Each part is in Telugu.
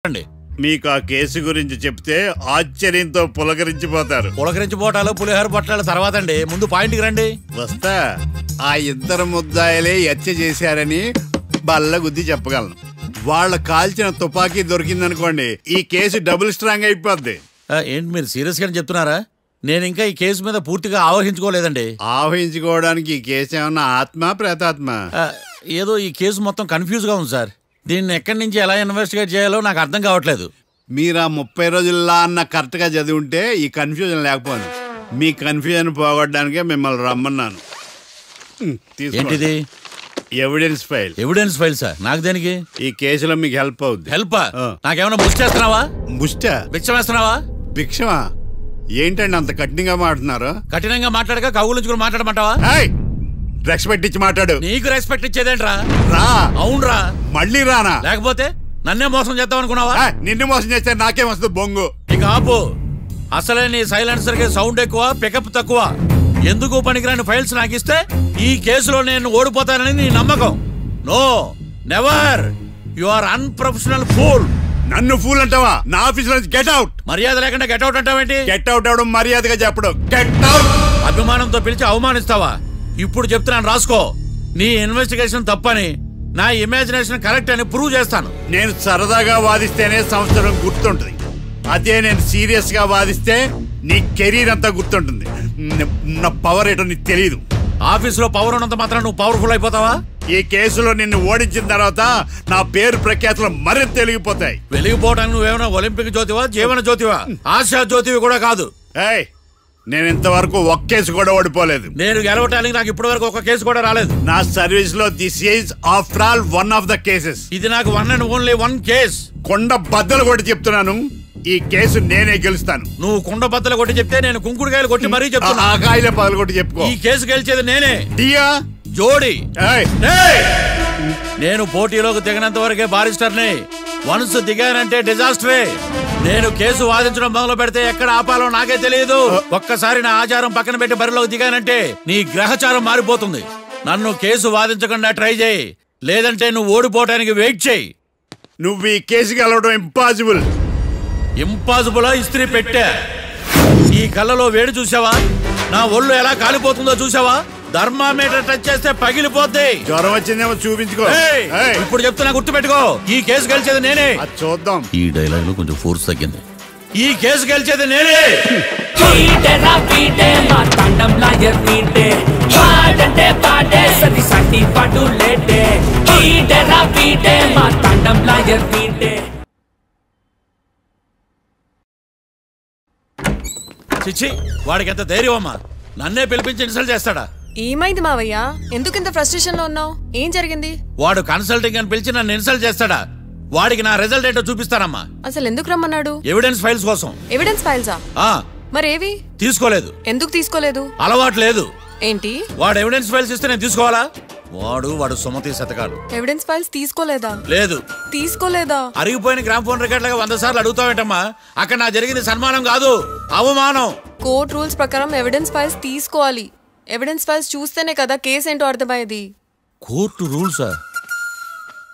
మీకు ఆ కేసు గురించి చెప్తే ఆశ్చర్యంతో పులకరించిపోతారు. పులకరించిపోటాలు పులిహోర పొట్లాలు తర్వాత అండి, ముందు పాయింట్కి రండి. వస్తా. ఆ ఇద్దరు ముద్దాయిలే హత్య చేశారని బల్ల గుద్ది చెప్పగలను. వాళ్ళ కాల్చిన తుపాకీ దొరికిందనుకోండి, ఈ కేసు డబుల్ స్ట్రాంగ్ అయిపోద్ది. ఏంటి మీరు సీరియస్ గానే చెప్తున్నారా? నేను ఇంకా ఈ కేసు మీద పూర్తిగా ఆవహించుకోలేదండి. ఆవహించుకోవడానికి ఈ కేసు ఏమన్నా ఆత్మ ప్రేతాత్మ? ఏదో ఈ కేసు మొత్తం కన్ఫ్యూజ్ గా ఉంది సార్. దీన్ని ఎక్కడి నుంచి ఎలా ఇన్వెస్టిగేట్ చేయాలో నాకు అర్థం కావట్లేదు. మీరు ఆ 30 రోజుల్లా అన్న కరెక్ట్ గా చదివి ఉంటే ఈ కన్ఫ్యూజన్ లేకపోను. మీ కన్ఫ్యూజన్ పోగొట్టడానికే మిమ్మల్ని రమ్మన్నాను. ఏంటిది? Evidence file. Evidence file sir? నాకు దేనికి? ఈ కేసులో మీకు హెల్ప్ అవుద్ది. హెల్ప్? నాకేమైనా ముష్టి చేస్తున్నావా? ముష్టి? భిక్షం వేస్తున్నావా? భిక్షమా? ఏంటండి అంత కఠినంగా మాట్లాడుతున్నారు? కఠినంగా మాట్లాడక కవులుంచుకుని మాట్లాడమంటావా? రెస్పెక్ట్ ఇచ్చి మాట్లాడు. నీకు రెస్పెక్ట్ ఇచ్చేదేంట్రా? రా. అవునరా. మళ్ళీ రానా? లేకపోతే నన్నే మోసం చేద్దాం అనుకున్నావా? నిన్ను మోసం చేస్తే నాకేం వస్తుంది బొంగు? ఇక ఆపు. అసలే నీ సైలెన్సర్ కి సౌండ్ ఎక్కువ, పికప్ తక్కువ. ఎందుకు పనికిరాని ఫైల్స్ నాకు ఇస్తే ఈ కేసులో నేను ఓడిపోతానని నీ నమ్మకం. No, never. You are unprofessional fool. నన్ను ఫూల్ అంటావా? నా ఆఫీస్ నుంచి గెట్ అవుట్. మర్యాద లేకుండా గెట్ అవుట్ అంటావేంటి? గెట్ అవుట్ అవడం మర్యాదగా చెప్పడం. Get out. అభిమానంతో పిలిచి అవమానిస్తావా? ఇప్పుడు చెప్తున్నాను, రాసుకో. నీ ఇన్వెస్టిగేషన్ తప్పని, నా ఇమాజినేషన్ కరెక్ట్ అని ప్రూవ్ చేస్తాను. నేను సరదాగా వాదిస్తేనే సంవత్సరం గుర్తుంటుంది. అదే నేను సీరియస్ గా వాదిస్తే నీ కెరీర్ అంతా గుర్తుంటుంది. నా పవర్ ఏంటో నీకు తెలియదు. ఆఫీసులో పవర్ ఉన్నంత మాత్రం నువ్వు పవర్ఫుల్ అయిపోతావా? ఈ కేసులో నిన్ను ఓడించిన తర్వాత నా పేరు ప్రఖ్యాతులు మరింత వెలిగిపోతాయి. వెలిగిపోవడానికి నువ్వేమైనా ఒలింపిక్ జ్యోతివా, జీవన జ్యోతివా? ఆశా జ్యోతివి కూడా కాదు. నేను ఇంతవరకు ఒక్క కేసు కూడా ఓడిపోలేదు. నేను గెలవటానికి నాకు ఇప్పటి వరకు ఒక కేసు కూడా రాలేదు. నా సర్వీస్ లో this is after all one of the cases. ఇది నాకు one and only one case. కొండ బద్దలు కొట్టి చెప్తున్నాను, ఈ కేసు నేనే గెలుస్తాను. నువ్వు కుండ బద్దలు కొట్టి చెప్తే నేను కుంకుడుకాయలు కొట్టి మరీ చెప్తున్నా. ఆ కాయలే పగలు కొట్టి చెప్పుకో. ఈ కేసు గెలిచేది నేనే. డియా జోడి. నేను పోటీలోకి దిగినంత వరకే బారిస్టర్ని. వన్స్ దిగానంటే డిజాస్టరే. నేను కేసు వాదించడం మొదలు పెడితే ఎక్కడ ఆపాలో నాకే తెలియదు. ఒక్కసారి నా ఆచారం పక్కన పెట్టి బరిలోకి దిగానంటే నీ గ్రహచారం మారిపోతుంది. నన్ను కేసు వాదించకుండా ట్రై చేయి, లేదంటే నువ్వు ఓడిపోవటానికి వెయిట్ చేయి. నువ్వు ఈ కేసు గెలవడం ఇంపాసిబుల్. ఇంపాసిబులా? ఇస్త్రీ పెట్టా. ఈ కళ్ళలో వేడి చూసావా? నా ఒళ్ళు ఎలా కాలిపోతుందో చూసావా? థర్మామీటర్ టచ్ చేస్తే పగిలిపోద్ది. జ్వరం వచ్చిందేమో చూపించుకో. ఇప్పుడు చెప్తున్నా, గుర్తు పెట్టుకో. ఈ కేసు గెలిచేది నేనే. చూద్దాం. ఈ డైలాగ్ లో కొంచెం ఫోర్స్ తగ్గింది. ఈ కేసు గెలిచేది నేనే. చిచ్చి, వాడికి ఎంత ధైర్యం అమ్మా! నన్నే పిలిపించి ఇన్సల్ట్ చేస్తాడా? ఏమైంది మావయ్య? ఎందుకు ఇంత ఫ్రస్ట్రేషన్ లో ఉన్నావు? ఏం జరిగింది? వాడు కన్సల్టింగ్ అని పిలిచి నన్ను ఇన్సల్ట్ చేస్తాడా? వాడికి నా రిజల్ట్ ఏంటో చూపిస్తానమ్మా. అసలు ఎందుకు రమ్మన్నాడు? ఎవిడెన్స్ ఫైల్స్ కోసం. ఎవిడెన్స్ ఫైల్సా? మరేవి? తీసుకోలేదు. ఎందుకు తీసుకోలేదు? అలవాటు లేదు. ఏంటి? వాడు ఎవిడెన్స్ ఫైల్స్ ఇస్తే నేను తీసుకోవాలా? వాడు సుమతి శతకాలు. ఎవిడెన్స్ ఫైల్స్ తీసుకోలేదా? లేదు. తీసుకోలేదా? అరిగిపోయిన గ్రామ్ ఫోన్ రికార్డ్ లాగా 100 సార్లు అడుగుతావేంటమ్మా? అక్కడ నా జరిగింది సన్మానం కాదు, అవమానం. కోర్ట్ రూల్స్ ప్రకారం ఎవిడెన్స్ ఫైల్స్ తీసుకోవాలి. ఎవిడెన్స్ ఫైల్స్ చూస్తేనే కదా కేసు ఏంటో అర్థమయ్యేది. కోర్టు రూల్సా?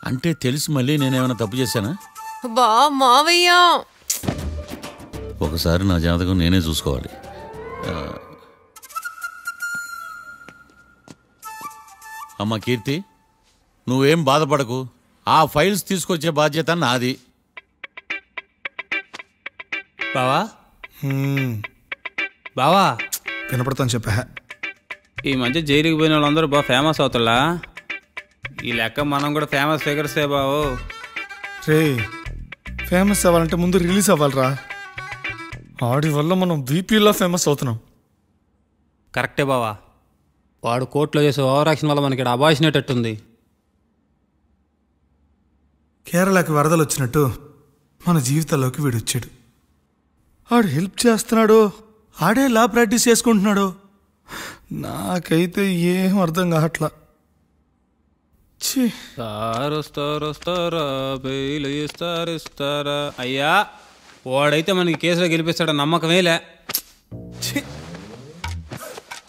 అంటే తెలిసి మళ్ళీ నేనేమైనా తప్పు చేశానా? బా మావయ్య, ఒకసారి నా జాతకం నేనే చూసుకోవాలి. అమ్మా కీర్తి, నువ్వేం బాధపడకు. ఆ ఫైల్స్ తీసుకొచ్చే బాధ్యత నాది. బావా బావా వినపడతాను చెప్పా. ఈ మధ్య జైలుకి పోయిన వాళ్ళందరూ బాగా ఫేమస్ అవుతారా? ఈ లెక్క మనం కూడా ఫేమస్ ఫిగర్సే బావు. రే, ఫేమస్ అవ్వాలంటే ముందు రిలీజ్ అవ్వాలిరా. ఆడి వల్ల మనం వీపీలో ఫేమస్ అవుతున్నాం. కరెక్టే బావా. వాడు కోర్టులో చేసే ఓవర్ యాక్షన్ వల్ల మనకి అబాయిసినట్టుంది. కేరళకి వరదలు వచ్చినట్టు మన జీవితాల్లోకి వీడు వచ్చాడు. ఆడు హెల్ప్ చేస్తున్నాడు, ఆడే లా ప్రాక్టీస్ చేసుకుంటున్నాడు. నాకైతే ఏం అర్థం కావట్లా. అయ్యా, వాడైతే మనకి కేసులో గెలిపిస్తాడని నమ్మకమేలే.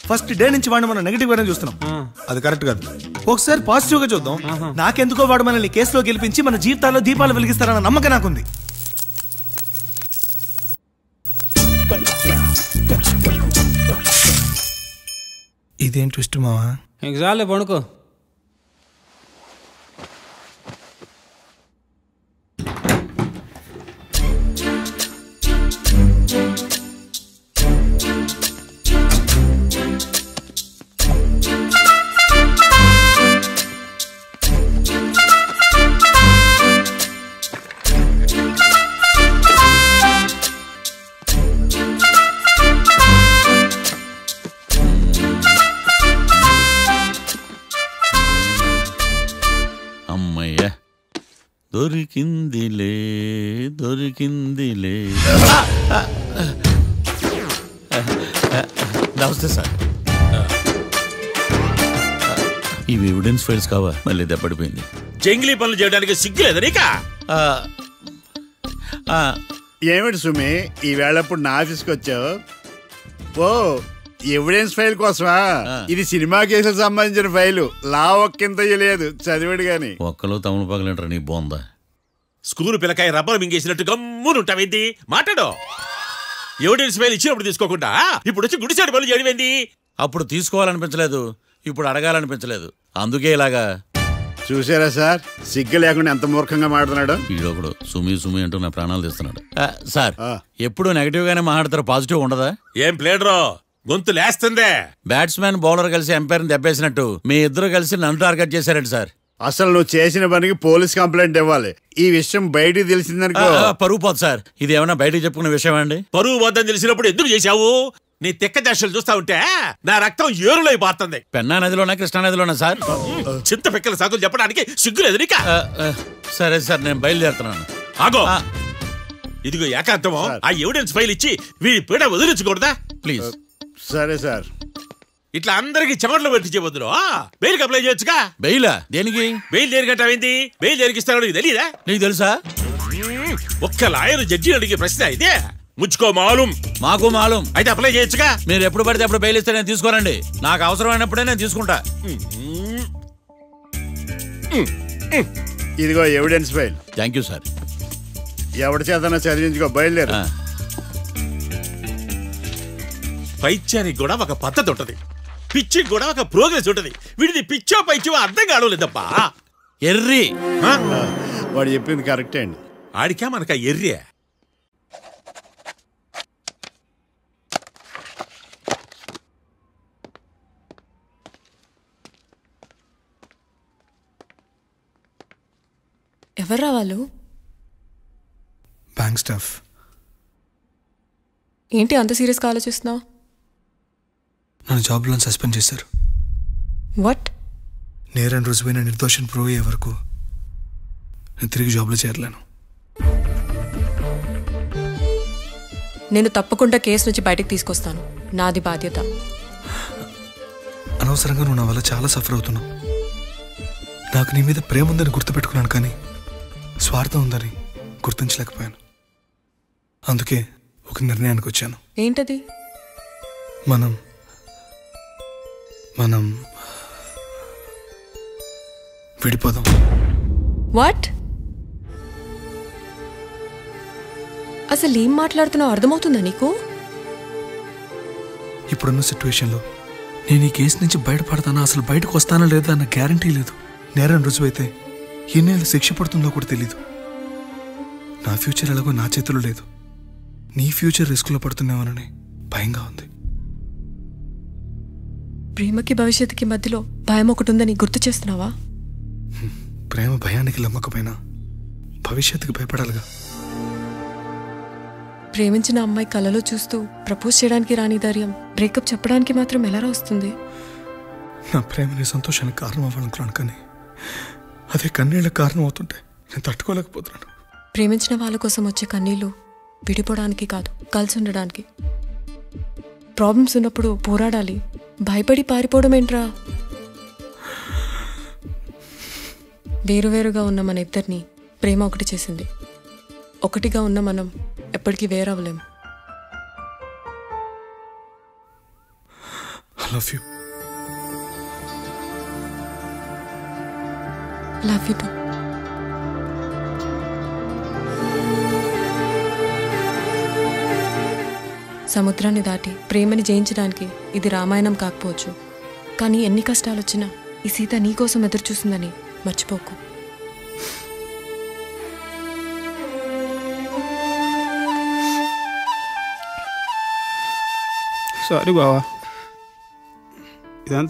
ఫస్ట్ డే నుంచి వాడిని మనం నెగిటివ్ గానే చూస్తున్నాం. అది కరెక్ట్ కాదు. ఒకసారి పాజిటివ్ గా చూద్దాం. నాకెందుకో వాడు మనల్ని కేసులో గెలిపించి మన జీవితాల్లో దీపాలు వెలిగిస్తారన్న నమ్మకం నాకుంది. ఇదేం ట్విస్ట్ మావా? ఇంక చాలే పడుకో. దొరికిందిలే దొరికిందిలే. నమస్తే సార్. ఇవి ఎవిడెన్స్ ఫైల్స్ కావా? మళ్ళీ దెబ్బడిపోయింది. జంగిలీ పనులు చేయడానికి సిగ్గులేదు నీకా? ఏమిటి సుమి ఈ వేళప్పుడు నా ఆఫీస్కి వచ్చావు? ఓ ఎవిడెన్స్ ఫైల్ కోసమా? ఇది సినిమా కేసులకు సంబంధించిన ఫైలు. లా ఒక్కింత లేదు, చదివాడు గాని. ఒక్కలో తమను పగలంటారు నీ బోందా. School పిల్లకాయ rubber మింగేసినట్టు గమ్మునుంటావేంది? మాట్లాడు. ఎవిడెన్స్ ఫైల్ ఇచ్చినప్పుడు తీసుకోకుండా ఇప్పుడు వచ్చి గుడిసాడు పనులు చేయడమేంది? అప్పుడు తీసుకోవాలనిపించలేదు, ఇప్పుడు అడగాలనిపించలేదు, అందుకే ఇలాగా. చూసారా సార్, సిగ్గు లేకుండా ఎంత మూర్ఖంగా మాట్లాడుతున్నాడు. ఈడొకడు సుమి సుమి అంటూ నా ప్రాణాలు తీస్తున్నాడు. సార్ ఎప్పుడు నెగటివ్ గానే మాట్లాడతారు, పాజిటివ్ ఉండదా? ఏం ప్లేడరో గొంతు లేస్తుందే. బ్యాట్స్మెన్ బౌలర్ కలిసి ఎంపైర్ దెబ్బేసినట్టు మీ ఇద్దరు కలిసి నన్ను టార్గెట్ చేశారండి సార్. అసలు నువ్వు చేసిన పనికి పోలీస్ కంప్లైంట్ ఇవ్వాలి. ఈ విషయం బయటికి తెలిసిందనుకో పరువు పోదు సార్. ఇది ఏమన్నా బయటికి చెప్పుకునే విషయం అండి? పరువు వద్దని తెలిసినప్పుడు ఎందుకు చేశావు? నీ తెక్క దశలు చూస్తా ఉంటే నా రక్తం ఏరులై పారుతుంది. పెన్నా నదిలోనా కృష్ణా నదిలోనా సార్? చింత పిక్కల సాకులు చెప్పడానికి సిగ్గులేదు నీకా? సరే సార్, నేను బయలుదేరుతున్నాను. ఆగో, ఇదిగో ఏకాంతమో ఆ ఎవిడెన్స్ ఫైల్ ఇచ్చి వీడి పీడ వదిలించకూడదా ప్లీజ్? సరే సార్. ఇట్లా అందరికి చెమటలు పెట్టించే బదులు బెయిల్కి అప్లై చేయొచ్చుగా. బెయిలా? దేనికి? బెయిల్ దేనికంటావేంది? బెయిల్ దేనికిస్తాడో నీకు తెలియదా? నీకు తెలుసా? ఒక్క లాయర్ జడ్జి అడిగే ప్రశ్న అయితే ముచ్చుకో మాలూం. మాకు మాలూం. అయితే అప్లై చేయొచ్చుగా. మీరు ఎప్పుడు పడితే అప్పుడు బెయిల్ ఇస్తే నేను తీసుకోనండి. నాకు అవసరమైనప్పుడే నేను తీసుకుంటా. ఇదిగో evidence file. Thank you sir. ఎవరి చేతనా చదివించుకో, బయలుదేరు. పైత్యానికి కూడా ఒక పద్ధతి ఉంటది, పిచ్చికి కూడా ఒక ప్రోగ్రెస్ ఉంటది. వీడిది పిచ్చో పైచో అర్థం కావలేదప్పా. ఎర్రి. వాడు చెప్పింది కరెక్టే అండి. ఆడికా మనక ఎర్రి. ఎవర్రా వాళ్ళు? Bank staff. ఏంటి అంత సీరియస్గా ఆలోచిస్తున్నావు? నన్ను జాబ్లో సస్పెండ్ చేశారు. వాట్? నేరం రుజువైన నిర్దోషం ప్రూవ్ అయ్యే వరకు నేను తిరిగి జాబ్లో చేరలేను. నేను తప్పకుండా కేసు నుంచి బయటకు తీసుకొస్తాను, నాది బాధ్యత. అనవసరంగా నువ్వు నా వల్ల చాలా సఫర్ అవుతున్నావు. నాకు నీ మీద ప్రేమ ఉందని గుర్తుపెట్టుకున్నాను, కానీ స్వార్థం ఉందని గుర్తించలేకపోయాను. అందుకే ఒక నిర్ణయానికి వచ్చాను. ఏంటది? మనం విడిపోదాం. వాట్? అసలు ఏం మాట్లాడుతున్నావు అర్థమవుతుందా నీకు? ఇప్పుడున్న సిచ్యువేషన్లో నేను ఈ కేసు నుంచి బయటపడతానా, అసలు బయటకు వస్తానా లేదా అన్న గ్యారంటీ లేదు. నేరం రుజువైతే ఎన్నేళ్ళు శిక్ష పడుతుందో కూడా తెలీదు. నా ఫ్యూచర్ ఎలాగో నా చేతిలో లేదు. నీ ఫ్యూచర్ రిస్క్లో పడుతున్నామని భయంగా ఉంది. ప్రేమకి భవిష్యత్తుకి మధ్యలో భయం ఒకటి ఉందని గుర్తు చేస్తున్నావా? ప్రేమ భయానికి లమ్మకపోయినా భవిష్యత్తుకి భయపడాలిగా. ప్రేమించిన అమ్మాయి కలలో చూస్తూ ప్రపోజ్ చేయడానికి రాని ధైర్యం బ్రేకప్ చెప్పడానికి మాత్రం ఎలా వస్తుంది? నా ప్రేమని సంతోషానికి కారణం అవ్వాలనుకున్నాను, కానీ అదే కన్నీళ్ళకి కారణం అవుతుంటే నేను తట్టుకోలేకపోతున్నాను. ప్రేమించిన వాళ్ళ కోసం వచ్చే కన్నీళ్ళు విడిపోవడానికి కాదు, కలిసి ఉండడానికి. ప్రాబ్లమ్స్ ఉన్నప్పుడు పోరాడాలి, భయపడి పారిపోవడం ఏంట్రా? వేరువేరుగా ఉన్న మన ఇద్దరిని ప్రేమ ఒకటి చేసింది. ఒకటిగా ఉన్న మనం ఎప్పటికీ వేరవ్వలేం. I love you. Love you too. సముద్రాన్ని దాటి ప్రేమని జయించడానికి ఇది రామాయణం కాకపోవచ్చు, కానీ ఎన్ని కష్టాలు వచ్చినా ఈ సీత నీకోసం ఎదురు చూసిందని మర్చిపోకు. సారీ బావా.